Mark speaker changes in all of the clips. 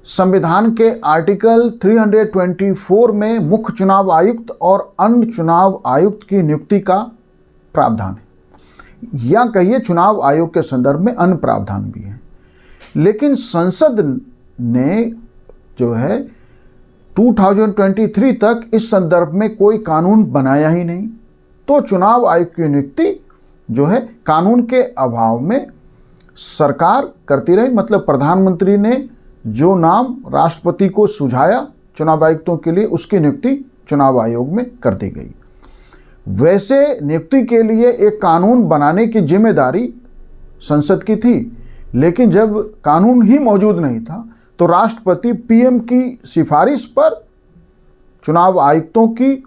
Speaker 1: संविधान के आर्टिकल 324 में मुख्य चुनाव आयुक्त और अन्य चुनाव आयुक्त की नियुक्ति का प्रावधान है, या कहिए चुनाव आयोग के संदर्भ में अन्य प्रावधान भी हैं। लेकिन संसद ने जो है 2023 तक इस संदर्भ में कोई कानून बनाया ही नहीं। तो चुनाव आयुक्त की नियुक्ति जो है कानून के अभाव में सरकार करती रही। मतलब प्रधानमंत्री ने जो नाम राष्ट्रपति को सुझाया चुनाव आयुक्तों के लिए, उसकी नियुक्ति चुनाव आयोग में कर दी गई। वैसे नियुक्ति के लिए एक कानून बनाने की जिम्मेदारी संसद की थी, लेकिन जब कानून ही मौजूद नहीं था तो राष्ट्रपति पीएम की सिफारिश पर चुनाव आयुक्तों की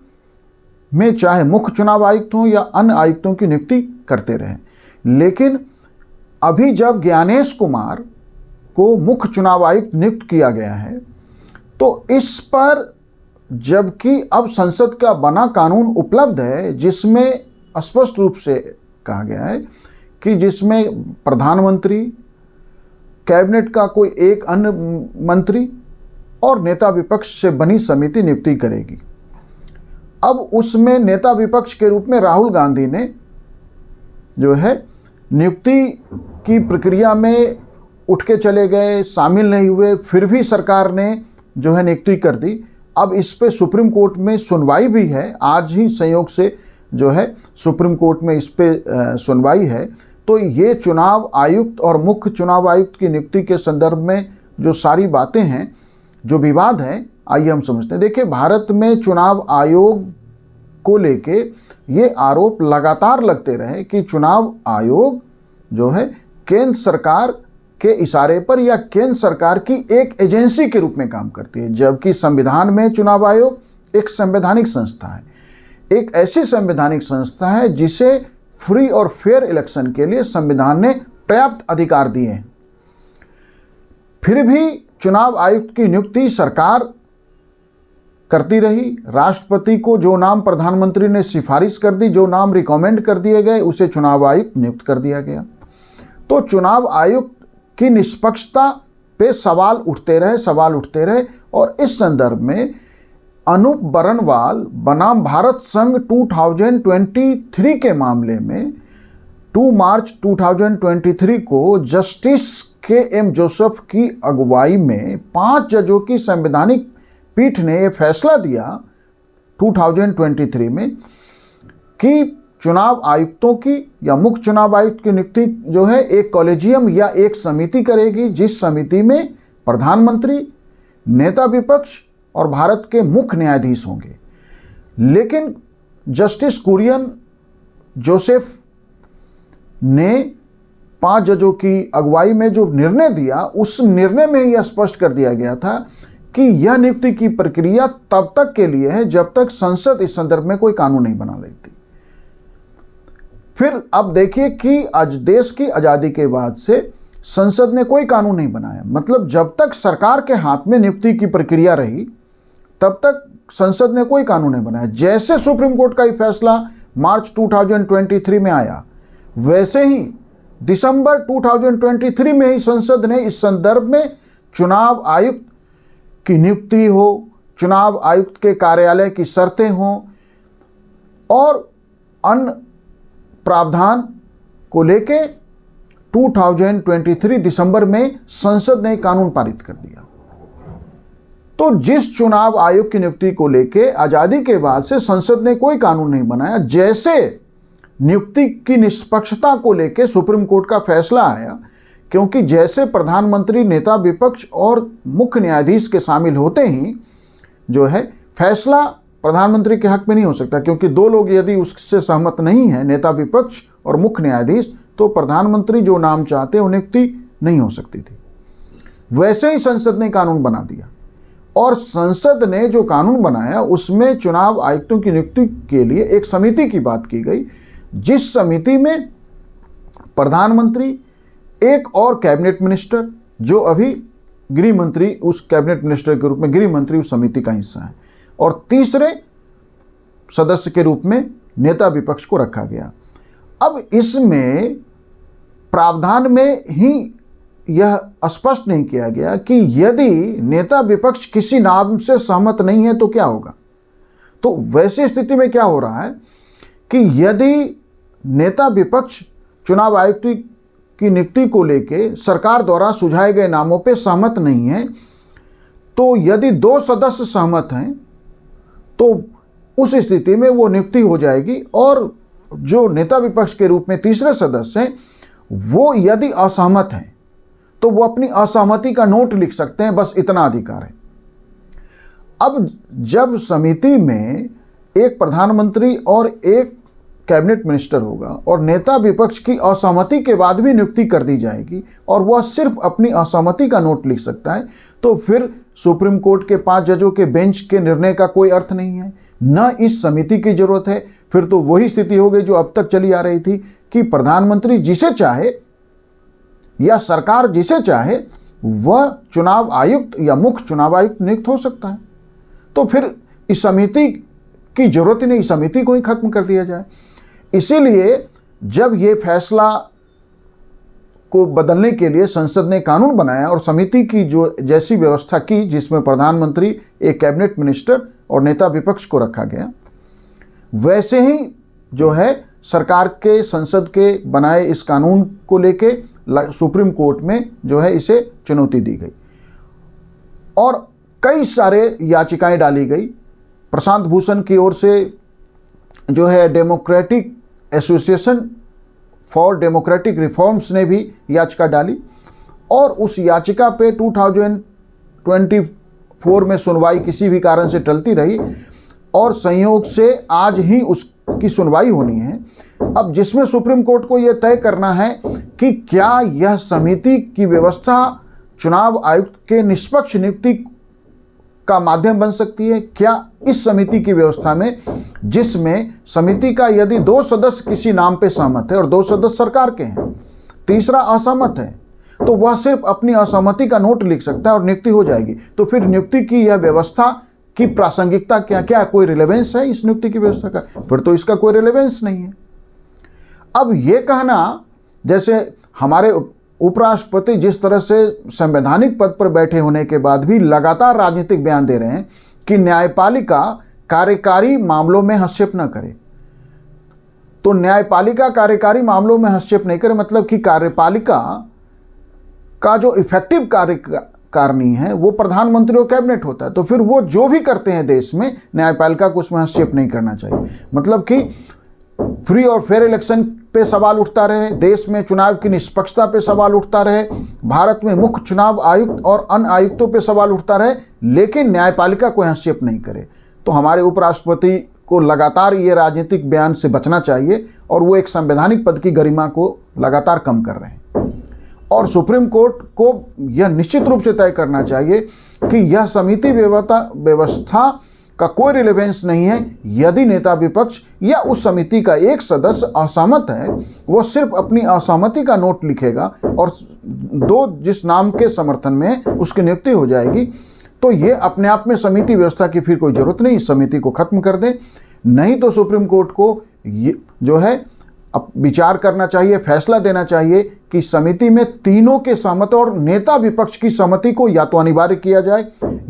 Speaker 1: में चाहे मुख्य चुनाव आयुक्त हों या अन्य आयुक्तों की नियुक्ति करते रहे। लेकिन अभी जब ज्ञानेश कुमार को मुख्य चुनाव आयुक्त नियुक्त किया गया है, तो इस पर जबकि अब संसद का बना कानून उपलब्ध है जिसमें स्पष्ट रूप से कहा गया है कि जिसमें प्रधानमंत्री, कैबिनेट का कोई एक अन्य मंत्री और नेता विपक्ष से बनी समिति नियुक्ति करेगी। अब उसमें नेता विपक्ष के रूप में राहुल गांधी ने जो है नियुक्ति की प्रक्रिया में उठ के चले गए, शामिल नहीं हुए, फिर भी सरकार ने जो है नियुक्ति कर दी। अब इस पे सुप्रीम कोर्ट में सुनवाई भी है, आज ही संयोग से जो है सुप्रीम कोर्ट में इस पे सुनवाई है। तो ये चुनाव आयुक्त और मुख्य चुनाव आयुक्त की नियुक्ति के संदर्भ में जो सारी बातें हैं, जो विवाद है, आइए हम समझते हैं। देखिए, भारत में चुनाव आयोग को लेके ये आरोप लगातार लगते रहे कि चुनाव आयोग जो है केंद्र सरकार के इशारे पर या केंद्र सरकार की एक एजेंसी के रूप में काम करती है, जबकि संविधान में चुनाव आयोग एक संवैधानिक संस्था है, एक ऐसी संवैधानिक संस्था है जिसे फ्री और फेयर इलेक्शन के लिए संविधान ने पर्याप्त अधिकार दिए हैं। फिर भी चुनाव आयुक्त की नियुक्ति सरकार करती रही। राष्ट्रपति को जो नाम प्रधानमंत्री ने सिफारिश कर दी, जो नाम रिकमेंड कर दिए गए, उसे चुनाव आयुक्त नियुक्त कर दिया गया। तो चुनाव आयुक्त की निष्पक्षता पे सवाल उठते रहे और इस संदर्भ में अनूप बरनवाल बनाम भारत संघ 2023 के मामले में 2 मार्च 2023 को जस्टिस के.एम. जोसेफ की अगुवाई में 5 जजों की संवैधानिक पीठ ने यह फैसला दिया 2023 में कि चुनाव आयुक्तों की या मुख्य चुनाव आयुक्त की नियुक्ति जो है एक कॉलेजियम या एक समिति करेगी, जिस समिति में प्रधानमंत्री, नेता विपक्ष और भारत के मुख्य न्यायाधीश होंगे। लेकिन जस्टिस कुरियन जोसेफ ने 5 जजों की अगुवाई में जो निर्णय दिया, उस निर्णय में यह स्पष्ट कर दिया गया था कि यह नियुक्ति की प्रक्रिया तब तक के लिए है जब तक संसद इस संदर्भ में कोई कानून नहीं बना लेती। फिर अब देखिए कि आज देश की आज़ादी के बाद से संसद ने कोई कानून नहीं बनाया। मतलब जब तक सरकार के हाथ में नियुक्ति की प्रक्रिया रही तब तक संसद ने कोई कानून नहीं बनाया। जैसे सुप्रीम कोर्ट का ये फैसला मार्च 2023 में आया, वैसे ही दिसंबर 2023 में ही संसद ने इस संदर्भ में चुनाव आयुक्त की नियुक्ति हो, चुनाव आयुक्त के कार्यालय की शर्तें हों और अन्य प्रावधान को लेके 2023 दिसंबर में संसद ने कानून पारित कर दिया। तो जिस चुनाव आयोग की नियुक्ति को लेके आज़ादी के बाद से संसद ने कोई कानून नहीं बनाया। जैसे नियुक्ति की निष्पक्षता को लेके सुप्रीम कोर्ट का फैसला आया, क्योंकि जैसे प्रधानमंत्री, नेता विपक्ष और मुख्य न्यायाधीश के शामिल होते ही जो है फैसला प्रधानमंत्री के हक में नहीं हो सकता, क्योंकि 2 लोग यदि उससे सहमत नहीं है, नेता विपक्ष और मुख्य न्यायाधीश, तो प्रधानमंत्री जो नाम चाहते हैं वो नियुक्ति नहीं हो सकती थी। वैसे ही संसद ने कानून बना दिया और संसद ने जो कानून बनाया उसमें चुनाव आयुक्तों की नियुक्ति के लिए एक समिति की बात की गई, जिस समिति में प्रधानमंत्री, एक और कैबिनेट मिनिस्टर जो अभी गृह मंत्री, उस कैबिनेट मिनिस्टर के रूप में गृह मंत्री उस समिति का हिस्सा है, और तीसरे सदस्य के रूप में नेता विपक्ष को रखा गया। अब इसमें प्रावधान में ही यह स्पष्ट नहीं किया गया कि यदि नेता विपक्ष किसी नाम से सहमत नहीं है तो क्या होगा। तो वैसी स्थिति में क्या हो रहा है कि यदि नेता विपक्ष चुनाव आयुक्त की नियुक्ति को लेकर सरकार द्वारा सुझाए गए नामों पर सहमत नहीं है, तो यदि 2 सदस्य सहमत हैं तो उस स्थिति में वो नियुक्ति हो जाएगी, और जो नेता विपक्ष के रूप में तीसरे सदस्य हैं वो यदि असहमत हैं तो वो अपनी असहमति का नोट लिख सकते हैं, बस इतना अधिकार है। अब जब समिति में एक प्रधानमंत्री और एक कैबिनेट मिनिस्टर होगा और नेता विपक्ष की असहमति के बाद भी नियुक्ति कर दी जाएगी और वह सिर्फ अपनी असहमति का नोट लिख सकता है, तो फिर सुप्रीम कोर्ट के 5 जजों के बेंच के निर्णय का कोई अर्थ नहीं है, न इस समिति की जरूरत है। फिर तो वही स्थिति हो गई जो अब तक चली आ रही थी कि प्रधानमंत्री जिसे चाहे या सरकार जिसे चाहे वह चुनाव आयुक्त या मुख्य चुनाव आयुक्त नियुक्त हो सकता है। तो फिर इस समिति की जरूरत ही नहीं, समिति को ही खत्म कर दिया जाए। इसीलिए जब ये फैसला को बदलने के लिए संसद ने कानून बनाया और समिति की जो जैसी व्यवस्था की जिसमें प्रधानमंत्री, एक कैबिनेट मिनिस्टर और नेता विपक्ष को रखा गया, वैसे ही जो है सरकार के संसद के बनाए इस कानून को लेके सुप्रीम कोर्ट में जो है इसे चुनौती दी गई और कई सारे याचिकाएं डाली गई। प्रशांत भूषण की ओर से जो है democratic association for democratic reforms ने भी याचिका डाली और उस याचिका पे 2024 में सुनवाई किसी भी कारण से टलती रही और संयोग से आज ही उसकी सुनवाई होनी है। अब जिसमें सुप्रीम कोर्ट को यह तय करना है कि क्या यह समिति की व्यवस्था चुनाव आयुक्त के निष्पक्ष नियुक्ति का माध्यम बन सकती है। क्या इस समिति की व्यवस्था में, जिसमें समिति का यदि 2 सदस्य किसी नाम पे सहमत है और 2 सदस्य सरकार के हैं, तीसरा असहमत है, तो वह सिर्फ अपनी असहमति का नोट लिख सकता है और नियुक्ति हो जाएगी। तो फिर नियुक्ति की यह व्यवस्था की प्रासंगिकता क्या, क्या कोई रिलेवेंस है इस नियुक्ति की व्यवस्था का? फिर तो इसका कोई रिलेवेंस नहीं है। अब यह कहना, जैसे हमारे उपराष्ट्रपति जिस तरह से संवैधानिक पद पर बैठे होने के बाद भी लगातार राजनीतिक बयान दे रहे हैं कि न्यायपालिका कार्यकारी मामलों में हस्तक्षेप न करे, तो न्यायपालिका कार्यकारी मामलों में हस्तक्षेप नहीं करे मतलब कि कार्यपालिका का जो इफेक्टिव कार्यकारिणी है वो प्रधानमंत्री और कैबिनेट होता है। तो फिर वो जो भी करते हैं देश में, न्यायपालिका को उसमें हस्तक्षेप नहीं करना चाहिए। मतलब कि फ्री और फेयर इलेक्शन पे सवाल उठता रहे, देश में चुनाव की निष्पक्षता पे सवाल उठता रहे, भारत में मुख्य चुनाव आयुक्त और अन्य आयुक्तों पे सवाल उठता रहे, लेकिन न्यायपालिका कोई हस्तक्षेप नहीं करे। तो हमारे उपराष्ट्रपति को लगातार ये राजनीतिक बयान से बचना चाहिए और वो एक संवैधानिक पद की गरिमा को लगातार कम कर रहे हैं। और सुप्रीम कोर्ट को यह निश्चित रूप से तय करना चाहिए कि यह समिति व्यवस्था का कोई रिलेवेंस नहीं है यदि नेता विपक्ष या उस समिति का एक सदस्य असहमत है, वो सिर्फ अपनी असहमति का नोट लिखेगा और 2 जिस नाम के समर्थन में उसकी नियुक्ति हो जाएगी। तो ये अपने आप में समिति व्यवस्था की फिर कोई जरूरत नहीं, इस समिति को खत्म कर दें। नहीं तो सुप्रीम कोर्ट को ये जो है अब विचार करना चाहिए, फैसला देना चाहिए कि समिति में तीनों के सहमति और नेता विपक्ष की सहमति को या तो अनिवार्य किया जाए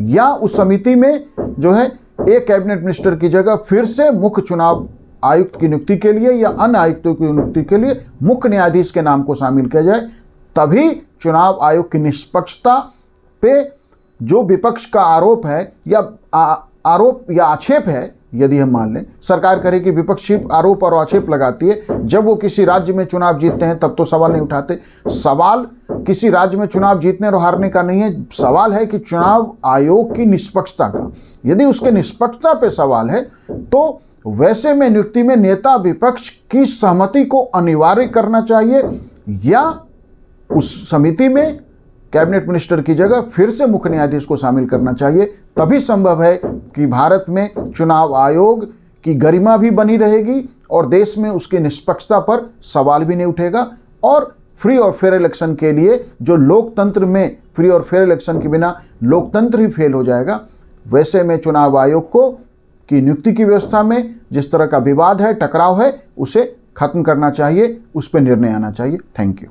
Speaker 1: या उस समिति में जो है एक कैबिनेट मिनिस्टर की जगह फिर से मुख्य चुनाव आयुक्त की नियुक्ति के लिए या अन्य आयुक्तों की नियुक्ति के लिए मुख्य न्यायाधीश के नाम को शामिल किया जाए। तभी चुनाव आयोग की निष्पक्षता पे जो विपक्ष का आरोप है या आक्षेप है, यदि हम मान लें सरकार करे कि विपक्ष सिर्फ आरोप और आक्षेप लगाती है, जब वो किसी राज्य में चुनाव जीतते हैं तब तो सवाल नहीं उठाते। सवाल किसी राज्य में चुनाव जीतने और हारने का नहीं है, सवाल है कि चुनाव आयोग की निष्पक्षता का। यदि उसके निष्पक्षता पे सवाल है तो वैसे में नियुक्ति में नेता विपक्ष की सहमति को अनिवार्य करना चाहिए या उस समिति में कैबिनेट मिनिस्टर की जगह फिर से मुख्य न्यायाधीश को शामिल करना चाहिए। तभी संभव है कि भारत में चुनाव आयोग की गरिमा भी बनी रहेगी और देश में उसकी निष्पक्षता पर सवाल भी नहीं उठेगा। और फ्री और फेयर इलेक्शन के लिए जो लोकतंत्र में फ्री और फेयर इलेक्शन के बिना लोकतंत्र ही फेल हो जाएगा, वैसे में चुनाव आयोग को की नियुक्ति की व्यवस्था में जिस तरह का विवाद है, टकराव है, उसे खत्म करना चाहिए, उस पर निर्णय आना चाहिए। Thank you.